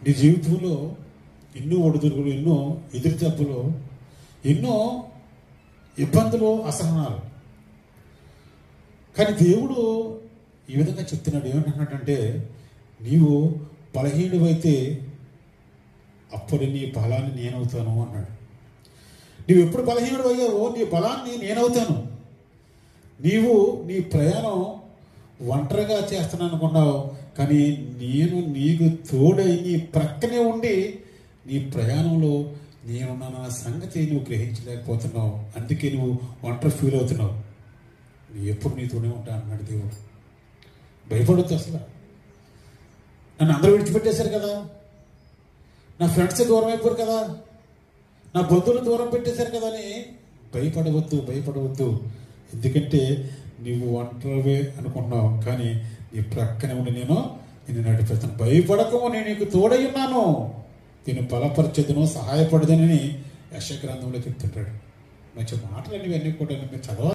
నీ జీవితంలో ఎన్నో ఒడిదుడుకులు, ఎన్నో ఎదురు దెబ్బలు, ఎన్నో ఇబ్బందులు, అసహనాలు. కానీ దేవుడు ఈ విధంగా చెప్తున్నాడు. ఏమంటున్నాడంటే, నీవు బలహీనుడైతే అప్పుడు నీ బలాన్ని నేనవుతాను అన్నాడు. నువ్వు ఎప్పుడు బలహీనుడు అయ్యావో నీ బలాన్ని నేనవుతాను. నీవు నీ ప్రయాణం ఒంటరిగా చేస్తున్నాను అనుకున్నావు, కానీ నేను నీకు తోడై నీ ప్రక్కనే ఉండి నీ ప్రయాణంలో నేనున్న సంగతి నువ్వు గ్రహించలేకపోతున్నావు. అందుకే నువ్వు ఒంటరి ఫీల్ అవుతున్నావు. నువ్వు ఎప్పుడు నీతోనే ఉంటా అన్నాడు దేవుడు. భయపడొద్దు. అసలు నన్ను అందరూ విడిచిపెట్టేశారు కదా, నా ఫ్రెండ్స్ దూరం అయిపోయారు కదా, నా బంధువులు దూరం పెట్టేశారు కదా అని భయపడవద్దు. ఎందుకంటే నువ్వు ఒంటరివే అనుకున్నావు, కానీ నీ ప్రక్కనే ఉండి నేను నడిపిస్తాను. భయపడకము, నేను నీకు తోడై ఉన్నాను, నేను బలపరచదును, సహాయపడదనని యెషయా గ్రంథంలో చెప్తుంటాడు. మంచి మాటలు ఇవన్నీ కూడా మీరు చదవాలి.